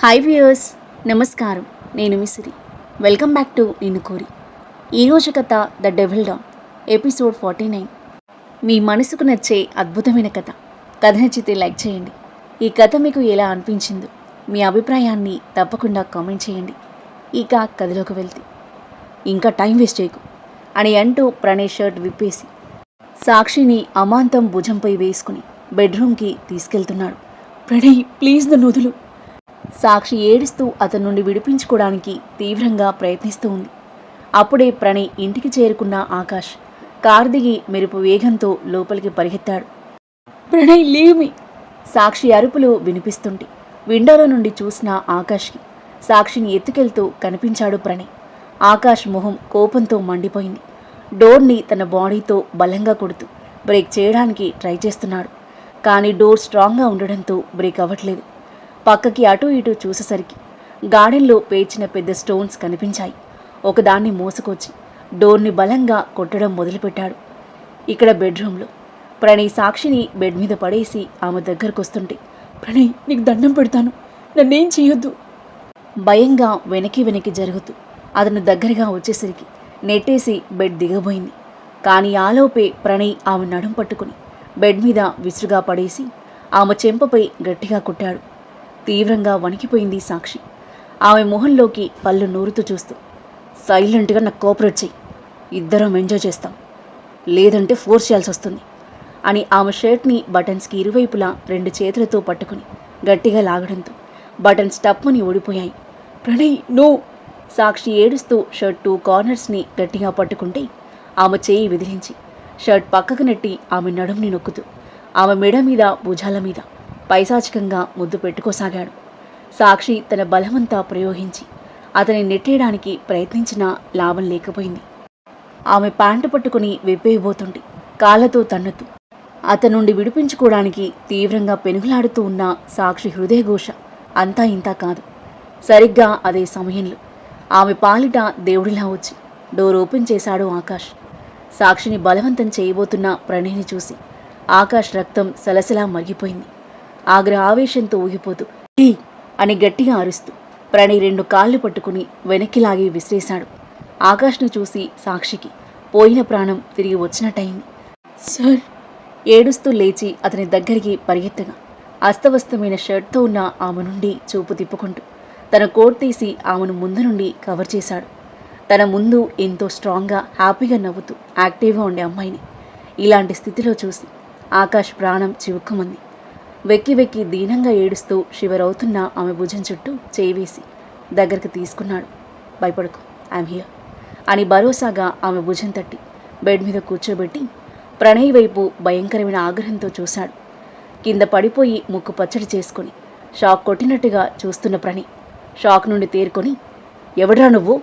Hi viewers, నమస్కారం. నేను మిసిరి. Welcome back to నిన్ను కోరి. ఈరోజు కథ ద డెవిల్ డాన్, ఎపిసోడ్ 49. మీ మనసుకు నచ్చే అద్భుతమైన కథ. కథ నచ్చితే లైక్ చేయండి. ఈ కథ మీకు ఎలా అనిపించిందో మీ అభిప్రాయాన్ని తప్పకుండా కామెంట్ చేయండి. ఇక కథలోకి వెళ్తే, ఇంకా టైం వేస్ట్ చేయకు అని అంటూ ప్రణయ్ షర్ట్ విప్పేసి సాక్షిని అమాంతం భుజంపై వేసుకుని బెడ్రూమ్కి తీసుకెళ్తున్నాడు. ప్రణయ్, ప్లీజ్ నన్ను వదులు. సాక్షి ఏడుస్తూ అతని నుండి విడిపించుకోవడానికి తీవ్రంగా ప్రయత్నిస్తూ ఉంది. అప్పుడే ప్రణయ్ ఇంటికి చేరుకున్న ఆకాష్ కారు దిగి మెరుపు వేగంతో లోపలికి పరిగెత్తాడు. Pranay, leave me! సాక్షి అరుపులు వినిపిస్తుంటే విండోలో నుండి చూసిన ఆకాష్కి సాక్షిని ఎత్తుకెళ్తూ కనిపించాడు ప్రణయ్. ఆకాష్ మొహం కోపంతో మండిపోయింది. డోర్ని తన బాడీతో బలంగా కొడుతూ బ్రేక్ చేయడానికి ట్రై చేస్తున్నాడు. కానీ డోర్ స్ట్రాంగ్గా ఉండడంతో బ్రేక్ అవ్వట్లేదు. పక్కకి అటూ ఇటూ చూసేసరికి గార్డెన్లో పేర్చిన పెద్ద స్టోన్స్ కనిపించాయి. ఒకదాన్ని మోసుకొచ్చి డోర్ని బలంగా కొట్టడం మొదలుపెట్టాడు. ఇక్కడ బెడ్రూమ్లో ప్రణయ్ సాక్షిని బెడ్ మీద పడేసి ఆమె దగ్గరకు వస్తుంటే, ప్రణయ్, నీకు దండం పెడతాను, నన్నేం చేయొద్దు. భయంగా వెనక్కి జరుగుతూ అతను దగ్గరగా వచ్చేసరికి నెట్టేసి బెడ్ దిగబోయింది. కానీ ఆలోపే ప్రణయ్ ఆమె నడుం పట్టుకుని బెడ్ మీద విసురుగా పడేసి ఆమె చెంపపై గట్టిగా కొట్టాడు. తీవ్రంగా వణికిపోయింది సాక్షి. ఆమె మొహంలోకి పళ్ళు నూరుతూ చూస్తూ, సైలెంట్గా నాకు కోఆపరేట్ చెయ్యి, ఇద్దరం ఎంజాయ్ చేస్తాం, లేదంటే ఫోర్స్ చేయాల్సి వస్తుంది అని ఆమె షర్ట్ని బటన్స్కి ఇరువైపులా 2 చేతులతో పట్టుకుని గట్టిగా లాగడంతో బటన్స్ టప్పుని ఊడిపోయాయి. ప్రణయ్, నో! సాక్షి ఏడుస్తూ షర్ట్ 2 కార్నర్స్ని గట్టిగా పట్టుకుంటే ఆమె చేయి విదిలించి షర్ట్ పక్కకు నెట్టి ఆమె నడుంని నొక్కుతూ ఆమె మెడ మీద భుజాల మీద పైశాచికంగా ముద్దు పెట్టుకోసాగాడు. సాక్షి తన బలమంతా ప్రయోగించి అతని నెట్టేయడానికి ప్రయత్నించినా లాభం లేకపోయింది. ఆమె ప్యాంటు పట్టుకుని విప్పేయబోతుంటే కాళ్ళతో తన్నుతూ అతని నుండి విడిపించుకోవడానికి తీవ్రంగా పెనుగులాడుతూ ఉన్న సాక్షి హృదయఘోష అంతా ఇంతా కాదు. సరిగ్గా అదే సమయంలో ఆమె పాలిట దేవుడిలా వచ్చి డోర్ ఓపెన్ చేశాడు ఆకాష్. సాక్షిని బలవంతం చేయబోతున్న ప్రణయ్ని చూసి ఆకాష్ రక్తం సలసలా మరిగిపోయింది. ఆగ్ర ఆవేశంతో ఊగిపోతూ టీ అని గట్టిగా అరుస్తూ ప్రణయ్ 2 కాళ్ళు పట్టుకుని వెనక్కి లాగి విసిరేశాడు. ఆకాష్ను చూసి సాక్షికి పోయిన ప్రాణం తిరిగి వచ్చినట్టయింది. సార్! ఏడుస్తూ లేచి అతని దగ్గరికి పరిగెత్తగా అస్తవస్తమైన షర్ట్తో ఉన్న ఆమె నుండి చూపు తిప్పుకుంటూ తన కోట్ తీసి ఆమెను ముందు నుండి కవర్ చేశాడు. తన ముందు ఎంతో స్ట్రాంగ్గా, హ్యాపీగా నవ్వుతూ యాక్టివ్గా ఉండే అమ్మాయిని ఇలాంటి స్థితిలో చూసి ఆకాష్ ప్రాణం చివుక్కుమంది. వెక్కి దీనంగా ఏడుస్తూ షివరవుతున్న ఆమె భుజం చుట్టూ చేయి వేసి దగ్గరికి తీసుకున్నాడు. భయపడకు, ఐఎమ్ హియర్ అని భరోసాగా ఆమె భుజం తట్టి బెడ్ మీద కూర్చోబెట్టి ప్రణయ్ వైపు భయంకరమైన ఆగ్రహంతో చూశాడు. కింద పడిపోయి ముక్కు పచ్చడి చేసుకుని షాక్ కొట్టినట్టుగా చూస్తున్న ప్రణయ్ షాక్ నుండి తేరుకొని, ఎవడ్రా నువ్వు?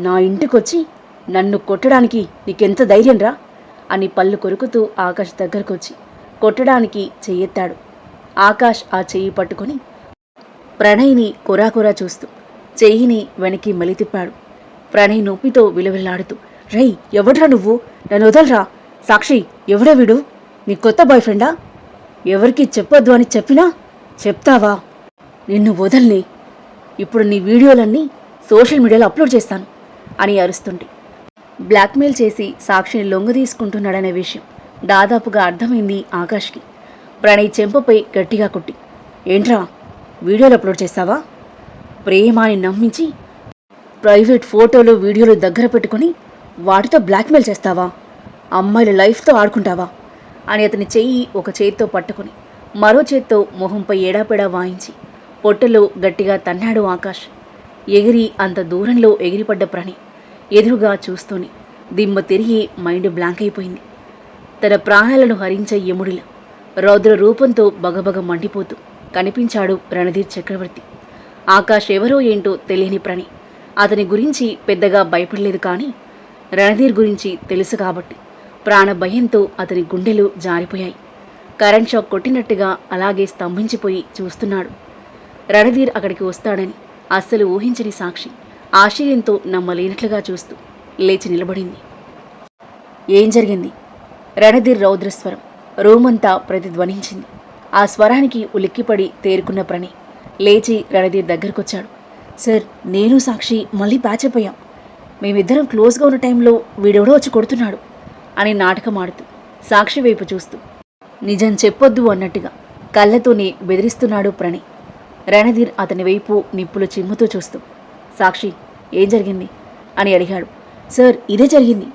నా ఇంటికొచ్చి నన్ను కొట్టడానికి నీకెంత ధైర్యం రా అని పళ్ళు కొరుకుతూ ఆకాష్ దగ్గరకొచ్చి కొట్టడానికి చెయ్యెత్తాడు. ఆకాష్ ఆ చెయ్యి పట్టుకొని ప్రణయ్ని కొరాకొరా చూస్తూ చెయ్యిని వెనక్కి మెలితిప్పాడు. ప్రణయ్ నొప్పితో విలువెల్లాడుతూ, రై, ఎవడ్రా నువ్వు? నన్ను వదలరా! సాక్షి, ఎవడా వీడు? నీ కొత్త బాయ్ ఫ్రెండా? ఎవరికి చెప్పొద్దు అని చెప్పినా చెప్తావా? నిన్ను వదల్ని. ఇప్పుడు నీ వీడియోలన్నీ సోషల్ మీడియాలో అప్లోడ్ చేస్తాను అని అరుస్తుంటే బ్లాక్మెయిల్ చేసి సాక్షిని లొంగదీసుకుంటున్నాడనే విషయం దాదాపుగా అర్థమైంది ఆకాష్కి. ప్రణయ్ చెంపపై గట్టిగా కొట్టి, ఏంట్రా వీడియోలు అప్లోడ్ చేస్తావా? ప్రేమాని నమ్మించి ప్రైవేట్ ఫోటోలు వీడియోలు దగ్గర పెట్టుకుని వాటితో బ్లాక్మెయిల్ చేస్తావా? అమ్మాయిల లైఫ్తో ఆడుకుంటావా అని అతని చెయ్యి ఒక చేత్తో పట్టుకుని మరో చేత్తో మొహంపై ఎడాపెడా వాయించి పొట్టలో గట్టిగా తన్నాడు ఆకాష్. ఎగిరి అంత దూరంలో ఎగిరిపడ్డ ప్రణయ్ ఎదురుగా చూస్తూనే దిమ్మ తిరిగి మైండ్ బ్లాంక్ అయిపోయింది. తన ప్రాణాలను హరించే యముడిలా రౌద్ర రూపంతో బగబగ మండిపోతూ కనిపించాడు రణధీర్ చక్రవర్తి. ఆకాష్ ఎవరో ఏంటో తెలియని ప్రణయ్ అతని గురించి పెద్దగా భయపడలేదు. కానీ రణధీర్ గురించి తెలుసు కాబట్టి ప్రాణ భయంతో అతని గుండెలు జారిపోయాయి. కరెంట్ షాక్ కొట్టినట్టుగా అలాగే స్తంభించిపోయి చూస్తున్నాడు. రణధీర్ అక్కడికి వస్తాడని అస్సలు ఊహించని సాక్షి ఆశ్చర్యంతో నమ్మలేనట్లుగా చూస్తూ లేచి నిలబడింది. ఏం జరిగింది? రణధీర్ రౌద్రస్వరం రూమంతా ప్రతిధ్వనించింది. ఆ స్వరానికి ఉలిక్కిపడి తేరుకున్న ప్రణయ్ లేచి రణధీర్ దగ్గరకొచ్చాడు. సార్, నేను సాక్షి మళ్ళీ ప్యాచప్ అయ్యాం. మేమిద్దరం క్లోజ్గా ఉన్న టైంలో వీడెవడో వచ్చి కొడుతున్నాడు అని నాటకం ఆడుతూ సాక్షి వైపు చూస్తూ నిజం చెప్పొద్దు అన్నట్టుగా కళ్ళతోనే బెదిరిస్తున్నాడు ప్రణయ్. రణధీర్ అతని వైపు నిప్పులు చిమ్ముతూ చూస్తూ సాక్షి, ఏం జరిగింది అని అడిగాడు. సార్, ఇదే జరిగింది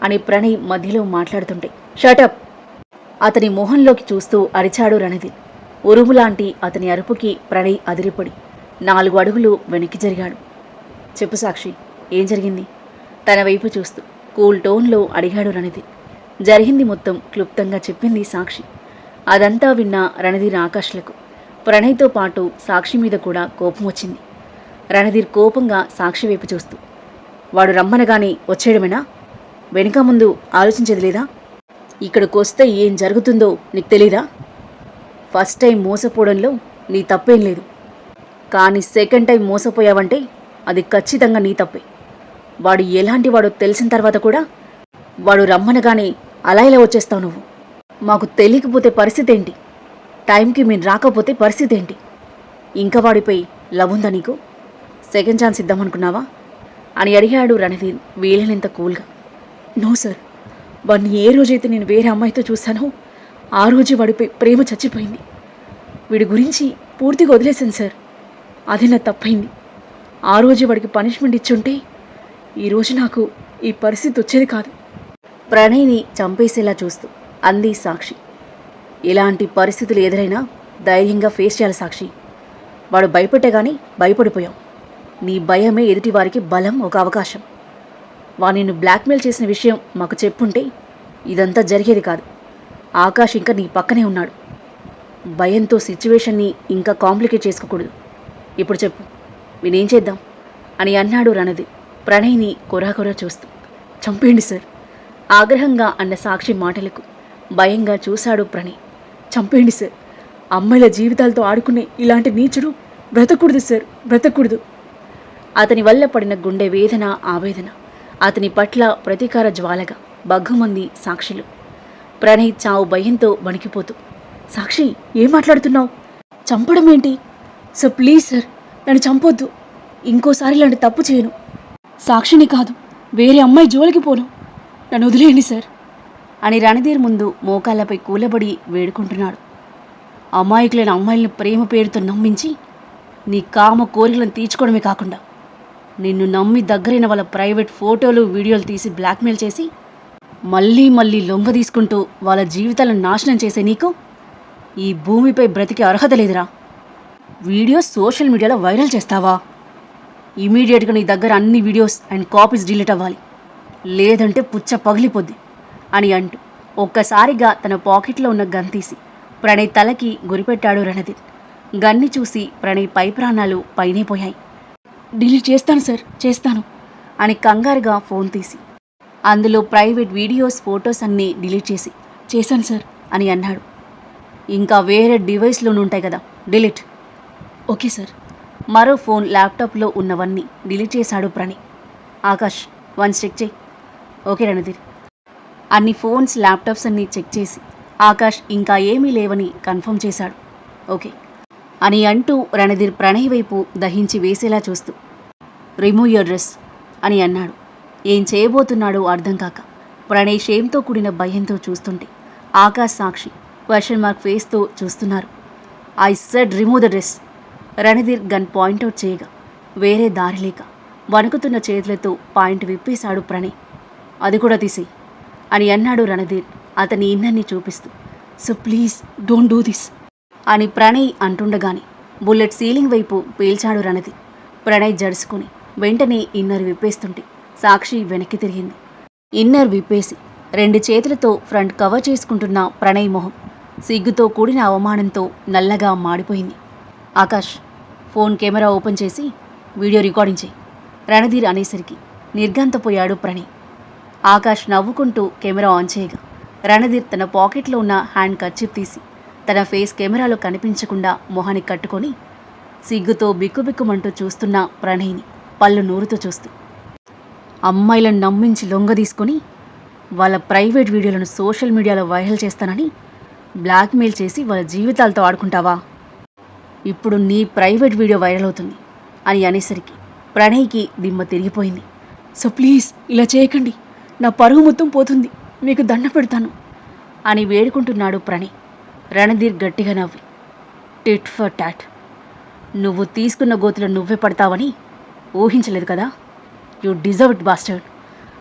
అని ప్రణయ్ మధ్యలో మాట్లాడుతుంటే షటప్ అతని మొహంలోకి చూస్తూ అరిచాడు రణధీర్. ఉరుములాంటి అతని అరుపుకి ప్రణయ్ అదిరిపడి 4 అడుగులు వెనక్కి జరిగాడు. చెప్పు సాక్షి, ఏం జరిగింది తన వైపు చూస్తూ కూల్ టోన్లో అడిగాడు రణధీర్. జరిగింది మొత్తం క్లుప్తంగా చెప్పింది సాక్షి. అదంతా విన్న రణధీర్ ఆకాష్లకు ప్రణయ్తో పాటు సాక్షి మీద కూడా కోపం వచ్చింది. రణధీర్ కోపంగా సాక్షి వైపు చూస్తూ, వాడు రమ్మనగానే వచ్చేయడమేనా? వెనుక ముందు ఆలోచించేది లేదా? ఇక్కడికొస్తే ఏం జరుగుతుందో నీకు తెలీదా? ఫస్ట్ టైం మోసపోవడంలో నీ తప్పేం లేదు, కానీ సెకండ్ టైం మోసపోయావంటే అది ఖచ్చితంగా నీ తప్పే. వాడు ఎలాంటి వాడో తెలిసిన తర్వాత కూడా వాడు రమ్మనగానే అలా ఇలా వచ్చేస్తావు నువ్వు. మాకు తెలియకపోతే పరిస్థితి ఏంటి? టైంకి మీరు రాకపోతే పరిస్థితి ఏంటి? ఇంకా వాడిపై లవ్ ఉందా నీకు? సెకండ్ ఛాన్స్ ఇద్దామనుకున్నావా అని అడిగాడు రణధీర్ వీలైనంత కూల్గా. నో సార్, వాడిని ఏ రోజైతే నేను వేరే అమ్మాయితో చూశానో ఆ రోజు వాడిపై ప్రేమ చచ్చిపోయింది. వీడి గురించి పూర్తిగా వదిలేశాను సార్. అది నా తప్పైంది. ఆ రోజు వాడికి పనిష్మెంట్ ఇచ్చుంటే ఈరోజు నాకు ఈ పరిస్థితి వచ్చేది కాదు. ప్రణయ్ని చంపేసేలా చూస్తూ అంది సాక్షి. ఇలాంటి పరిస్థితులు ఎదురైనా ధైర్యంగా ఫేస్ చేయాలి సాక్షి. వాడు భయపెట్టగానే భయపడిపోయాం. నీ భయమే ఎదుటివారికి బలం, ఒక అవకాశం. వాడు నిన్ను బ్లాక్మెయిల్ చేసిన విషయం మాకు చెప్పుంటే ఇదంతా జరిగేది కాదు. ఆకాష్ ఇంకా నీ పక్కనే ఉన్నాడు. భయంతో సిచ్యువేషన్ని ఇంకా కాంప్లికేట్ చేసుకోకూడదు. ఇప్పుడు చెప్పు, నేనేం చేద్దాం అని అన్నాడు రణధీర్ ప్రణయ్ని కొరాకొరా చూస్తూ. చంపేయండి సార్ ఆగ్రహంగా అన్న సాక్షి మాటలకు భయంగా చూశాడు ప్రణయ్. చంపేయండి సార్. అమ్మాయిల జీవితాలతో ఆడుకునే ఇలాంటి నీచుడు బ్రతకూడదు సార్, బ్రతకూడదు. అతని వల్ల పడిన గుండె వేదన, ఆవేదన అతని పట్ల ప్రతీకార జ్వాలగా బగ్గుమంది సాక్షిలు. ప్రణయ్ చావు భయంతో వణికిపోతూ, సాక్షి ఏం మాట్లాడుతున్నావు? చంపడం ఏంటి? సార్ ప్లీజ్ సార్, నన్ను చంపొద్దు. ఇంకోసారి ఇలాంటి తప్పు చేయను. సాక్షిని కాదు, వేరే అమ్మాయి జోలికి పోను. నన్ను వదిలేయండి సార్ అని రణధీర్ ముందు మోకాళ్ళపై కూలబడి వేడుకుంటున్నాడు. అమాయకులైన అమ్మాయిలను ప్రేమ పేరుతో నమ్మించి నీ కామ కోరికలను తీర్చుకోవడమే కాకుండా నిన్ను నమ్మి దగ్గరైన వాళ్ళ ప్రైవేట్ ఫోటోలు, వీడియోలు తీసి బ్లాక్మెయిల్ చేసి మళ్ళీ మళ్ళీ లొంగ తీసుకుంటూ వాళ్ళ జీవితాలను నాశనం చేసే నీకు ఈ భూమిపై బ్రతికే అర్హత లేదురా. వీడియోస్ సోషల్ మీడియాలో వైరల్ చేస్తావా? ఇమీడియట్గా నీ దగ్గర అన్ని వీడియోస్ అండ్ కాపీస్ డిలీట్ అవ్వాలి, లేదంటే పుచ్చ పగిలిపోద్ది అని అంటూ ఒక్కసారిగా తన పాకెట్లో ఉన్న గన్ తీసి ప్రణయ్ తలకి గురిపెట్టాడు రణధీర్. గన్ని చూసి ప్రణయ్ పై ప్రాణాలు పైనే పోయాయి. డిలీట్ చేస్తాను సార్, చేస్తాను అని కంగారుగా ఫోన్ తీసి అందులో ప్రైవేట్ వీడియోస్, ఫొటోస్ అన్నీ డిలీట్ చేసి చేశాను సార్ అని అన్నాడు. ఇంకా వేరే డివైస్లోనుంటాయి కదా, డిలీట్. Okay sir. మరో ఫోన్, ల్యాప్టాప్లో ఉన్నవన్నీ డిలీట్ చేశాడు ప్రణయ్. ఆకాష్, వన్స్ చెక్ చేయి. ఓకే రణధీర్. అన్ని ఫోన్స్, ల్యాప్టాప్స్ అన్నీ చెక్ చేసి ఆకాష్ ఇంకా ఏమీ లేవని కన్ఫర్మ్ చేశాడు. ఓకే అని అంటూ రణధీర్ ప్రణయ్ వైపు దహించి వేసేలా చూస్తూ రిమూవ్ యువర్ డ్రెస్ అని అన్నాడు. ఏం చేయబోతున్నాడో అర్థం కాక ప్రణయ్ షేమ్తో కూడిన భయంతో చూస్తుంటే ఆకాష్, సాక్షి క్వశ్చన్ ఫేస్తో చూస్తున్నారు. I said remove the dress. Randhir gun point out చేయగా వేరే దారి లేక వణుకుతున్న చేతులతో పాయింట్ విప్పేశాడు ప్రణయ్. అది కూడా తీసేయి అని అన్నాడు రణధీర్ అతని ఇన్నర్ని చూపిస్తూ. So please don't do this అని ప్రణయ్ అంటుండగానే బుల్లెట్ సీలింగ్ వైపు పేల్చాడు రణధీర్. ప్రణయ్ జడుసుకుని వెంటనే ఇన్నర్ విప్పేస్తుంటే సాక్షి వెనక్కి తిరిగింది. ఇన్నర్ విప్పేసి 2 చేతులతో ఫ్రంట్ కవర్ చేసుకుంటున్న ప్రణయ్ మొహం సిగ్గుతో కూడిన అవమానంతో నల్లగా మాడిపోయింది. ఆకాష్, ఫోన్ కెమెరా ఓపెన్ చేసి వీడియో రికార్డింగ్ చేయి రణధీర్ అనేసరికి నిర్ఘంతపోయాడు ప్రణయ్. ఆకాష్ నవ్వుకుంటూ కెమెరా ఆన్ చేయగా రణధీర్ తన పాకెట్లో ఉన్న హ్యాండ్ కర్చీఫ్ తీసి తన ఫేస్ కెమెరాలో కనిపించకుండా మొహానికి కట్టుకొని సిగ్గుతో బిక్కుబిక్కుమంటూ చూస్తున్న ప్రణయ్ని పళ్ళు నూరుతూ చూస్తూ, అమ్మాయిలను నమ్మించి లొంగ తీసుకొని వాళ్ళ ప్రైవేట్ వీడియోలను సోషల్ మీడియాలో వైరల్ చేస్తానని బ్లాక్మెయిల్ చేసి వాళ్ళ జీవితాలతో ఆడుకుంటావా? ఇప్పుడు నీ ప్రైవేట్ వీడియో వైరల్ అవుతుంది అని అనేసరికి ప్రణయ్కి దిమ్మ తిరిగిపోయింది. సో ప్లీజ్ ఇలా చేయకండి, నా పరువు మొత్తం పోతుంది, మీకు దండ పెడతాను అని వేడుకుంటున్నాడు ప్రణయ్. రణధీర్ గట్టిగా నవ్వి, టిట్ ఫర్ టాట్, నువ్వు తీసుకున్న గోతులో నువ్వే పడతావని ఊహించలేదు కదా, యు డిజర్వ్ ఇట్ బాస్టర్డ్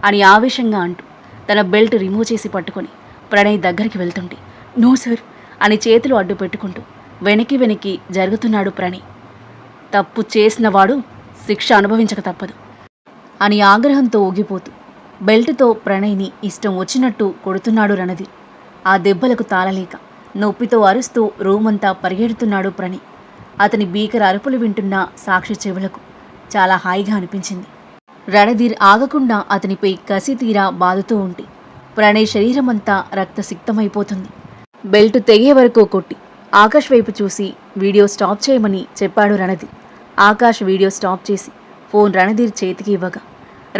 అని ఆవేశంగా అంటూ తన బెల్ట్ రిమూవ్ చేసి పట్టుకొని ప్రణయ్ దగ్గరికి వెళ్తుంటే నో సార్ అని చేతులు అడ్డు పెట్టుకుంటూ వెనక్కి జరుగుతున్నాడు ప్రణయ్. తప్పు చేసినవాడు శిక్ష అనుభవించక తప్పదు అని ఆగ్రహంతో ఊగిపోతూ బెల్ట్తో ప్రణయ్ని ఇష్టం వచ్చినట్టు కొడుతున్నాడు రణధీర్. ఆ దెబ్బలకు తాళలేక నొప్పితో అరుస్తూ రూమంతా పరిగెడుతున్నాడు ప్రణయ్. అతని భీకర అరుపులు వింటున్న సాక్షి చెవులకు చాలా హాయిగా అనిపించింది. రణధీర్ ఆగకుండా అతనిపై కసి తీరా బాదుతూ ఉంటే ప్రణయ్ శరీరమంతా రక్తసిక్తమైపోతుంది. బెల్ట్ తెగే వరకు కొట్టి ఆకాష్ వైపు చూసి వీడియో స్టాప్ చేయమని చెప్పాడు రణధీర్. ఆకాష్ వీడియో స్టాప్ చేసి ఫోన్ రణధీర్ చేతికి ఇవ్వగా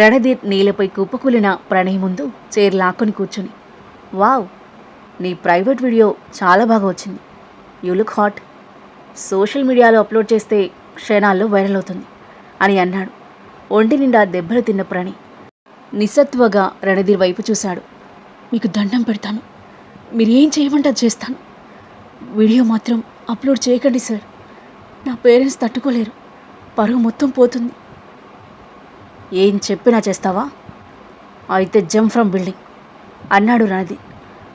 రణధీర్ నేలపై కుప్పకూలిన ప్రణయ్ ముందు చైర్ లాక్కొని కూర్చుని, వావ్, నీ ప్రైవేట్ వీడియో చాలా బాగా వచ్చింది, యూ లుక్ హాట్, సోషల్ మీడియాలో అప్లోడ్ చేస్తే క్షణాల్లో వైరల్ అవుతుంది అని అన్నాడు. ఒంటి నిండా దెబ్బలు తిన్న ప్రణయ్ నిస్సత్వగా రణధీర్ వైపు చూశాడు. మీకు దండం పెడతాను, మీరేం చేయమంటే అది చేస్తాను, వీడియో మాత్రం అప్లోడ్ చేయకండి సార్, నా పేరెంట్స్ తట్టుకోలేరు, పరువు మొత్తం పోతుంది. ఏం చెప్పినా చేస్తావా, అయితే జంప్ ఫ్రమ్ బిల్డింగ్ అన్నాడు రణధీర్.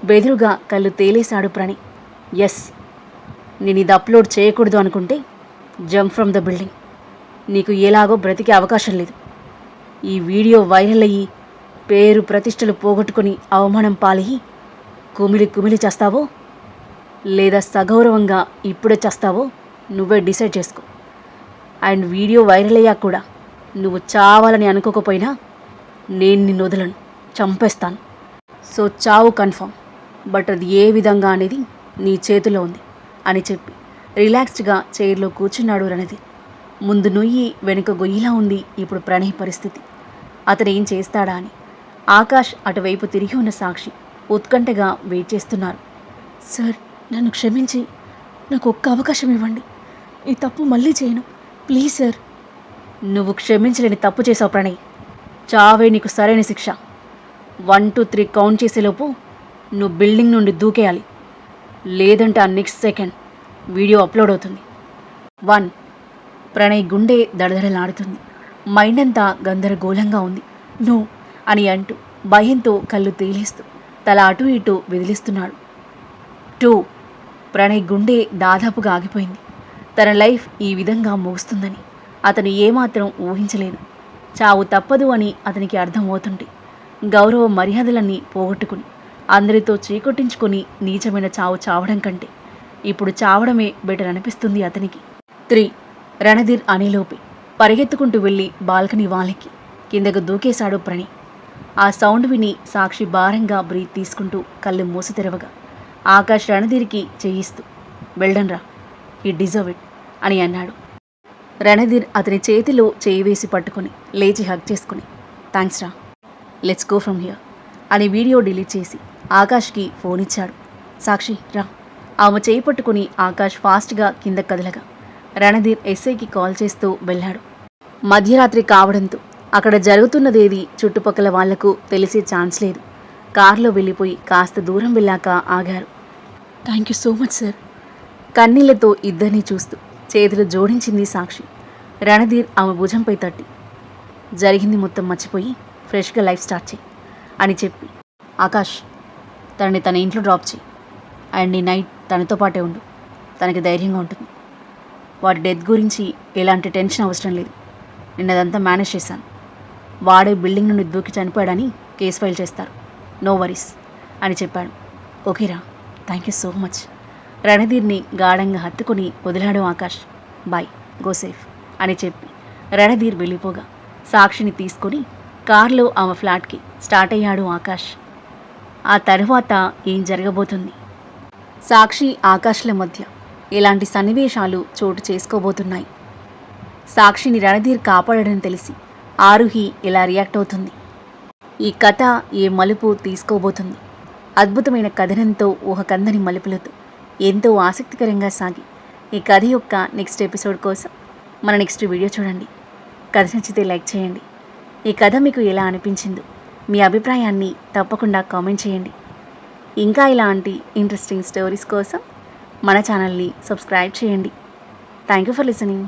బెదురుగా కళ్ళు తేలేశాడు ప్రణయ్. ఎస్, నేను ఇది అప్లోడ్ చేయకూడదు అనుకుంటే జంప్ ఫ్రమ్ ద బిల్డింగ్, నీకు ఎలాగో బ్రతికే అవకాశం లేదు. ఈ వీడియో వైరల్ అయ్యి పేరు ప్రతిష్టలు పోగొట్టుకుని అవమానం పాలయ్యి కుమిలి చేస్తావో లేదా సగౌరవంగా ఇప్పుడే చేస్తావో నువ్వే డిసైడ్ చేసుకో. అండ్ వీడియో వైరల్ అయ్యాక కూడా నువ్వు చావాలని అనుకోకపోయినా నేను నిన్ను వదలను, చంపేస్తాను. సో చావు కన్ఫర్మ్, బట్ అది ఏ విధంగా అనేది నీ చేతిలో ఉంది అని చెప్పి రిలాక్స్డ్గా చైర్లో కూర్చున్నాడు రణధీర్. ముందు నుయ్యి వెనుక గొయ్యిలా ఉంది ఇప్పుడు ప్రణయ్ పరిస్థితి. అతను ఏం చేస్తాడా అని ఆకాష్ అటువైపు తిరిగి ఉన్న సాక్షి ఉత్కంఠగా వెయిట్ చేస్తున్నారు. సార్, నన్ను క్షమించి నాకు ఒక్క అవకాశం ఇవ్వండి, ఈ తప్పు మళ్ళీ చేయను, ప్లీజ్ సార్. నువ్వు క్షమించలేని తప్పు చేసావు ప్రణయ్, చావే నీకు సరైన శిక్ష. 1 2 3 కౌంట్ చేసేలోపు నువ్వు బిల్డింగ్ నుండి దూకేయాలి, లేదంటే ఆ నెక్స్ట్ సెకండ్ వీడియో అప్లోడ్ అవుతుంది. 1. ప్రణయ్ గుండె దడదడలాడుతుంది, మైండ్ అంతా గందరగోళంగా ఉంది. నో అని అంటూ భయంతో కళ్ళు తేలేస్తూ తల అటు ఇటు విదిలిస్తున్నాడు. 2. ప్రణయ్ గుండె దాదాపుగా ఆగిపోయింది. తన లైఫ్ ఈ విధంగా ముగుస్తుందని అతను ఏమాత్రం ఊహించలేదు. చావు తప్పదు అని అతనికి అర్థమవుతుంటే గౌరవ మర్యాదలన్నీ పోగొట్టుకుని అందరితో చీకొట్టించుకొని నీచమైన చావు చావడం కంటే ఇప్పుడు చావడమే బెటర్ అనిపిస్తుంది అతనికి. 3. రణధీర్ అనేలోపే పరిగెత్తుకుంటూ వెళ్ళి బాల్కనీ వాలెక్కి కిందకు దూకేశాడు ప్రణయ్. ఆ సౌండ్ విని సాక్షి భారంగా బ్రీత్ తీసుకుంటూ కళ్ళు మూసి తెరవగా ఆకాష్ రణధీర్కి చేయిస్తూ, వెల్డన్ రా, ఈ డిజర్వ్ ఇట్ అని అన్నాడు. రణధీర్ అతని చేతిలో చేయి వేసి పట్టుకుని లేచి హగ్ చేసుకుని, థ్యాంక్స్ రా, లెట్స్ గో ఫ్రమ్ హియర్ అని వీడియో డిలీట్ చేసి ఆకాష్కి ఫోన్ ఇచ్చాడు. సాక్షి రా. ఆమె చేయి పట్టుకుని ఆకాష్ ఫాస్ట్గా కింద కదలగా రణధీర్ ఎస్ఐకి కాల్ చేస్తూ వెళ్ళాడు. మధ్యరాత్రి కావడంతో అక్కడ జరుగుతున్నదేది చుట్టుపక్కల వాళ్లకు తెలిసే ఛాన్స్ లేదు. కారులో వెళ్ళిపోయి కాస్త దూరం వెళ్ళాక ఆగారు. Thank you so much sir. కన్నీళ్లతో ఇద్దరిని చూస్తూ చేతులు జోడించింది సాక్షి. రణధీర్ ఆమె భుజంపై తట్టి, జరిగింది మొత్తం మర్చిపోయి ఫ్రెష్గా లైఫ్ స్టార్ట్ చేయి అని చెప్పి, ఆకాష్, తనని తన ఇంట్లో డ్రాప్ చేయి అండ్ ఈ నైట్ తనతో పాటే ఉండు, తనకి ధైర్యంగా ఉంటుంది. వాడి డెత్ గురించి ఎలాంటి టెన్షన్ అవసరం లేదు, నిన్నదంతా మేనేజ్ చేశాను. వాడే బిల్డింగ్ నుండి దూకి చనిపోయాడని కేసు ఫైల్ చేస్తారు, నో వరీస్ అని చెప్పాడు. ఓకేరా, థ్యాంక్ యూ సో మచ్. రణధీర్ని గాఢంగా హత్తుకుని వదిలాడు ఆకాష్. బాయ్, గో సేఫ్ అని చెప్పి రణధీర్ వెళ్ళిపోగా సాక్షిని తీసుకొని కారులో ఆమె ఫ్లాట్కి స్టార్ట్ అయ్యాడు ఆకాష్. ఆ తర్వాత ఏం జరగబోతుంది? సాక్షి ఆకాష్ల మధ్య ఎలాంటి సన్నివేశాలు చోటు చేసుకోబోతున్నాయి? సాక్షిని రణధీర్ కాపాడని తెలిసి ఆరుహి ఎలా రియాక్ట్ అవుతుంది? ఈ కథ ఏ మలుపు తీసుకోబోతుంది? అద్భుతమైన కథనంతో ఊహకందని మలుపులతో ఎంతో ఆసక్తికరంగా సాగి ఈ కథ యొక్క నెక్స్ట్ ఎపిసోడ్ కోసం మన నెక్స్ట్ వీడియో చూడండి. కథ నచ్చితే లైక్ చేయండి. ఈ కథ మీకు ఎలా అనిపించిందో మీ అభిప్రాయాన్ని తప్పకుండా కామెంట్ చేయండి. ఇంకా ఇలాంటి ఇంట్రెస్టింగ్ స్టోరీస్ కోసం మన ఛానల్ని సబ్స్క్రైబ్ చేయండి. Thank you for listening.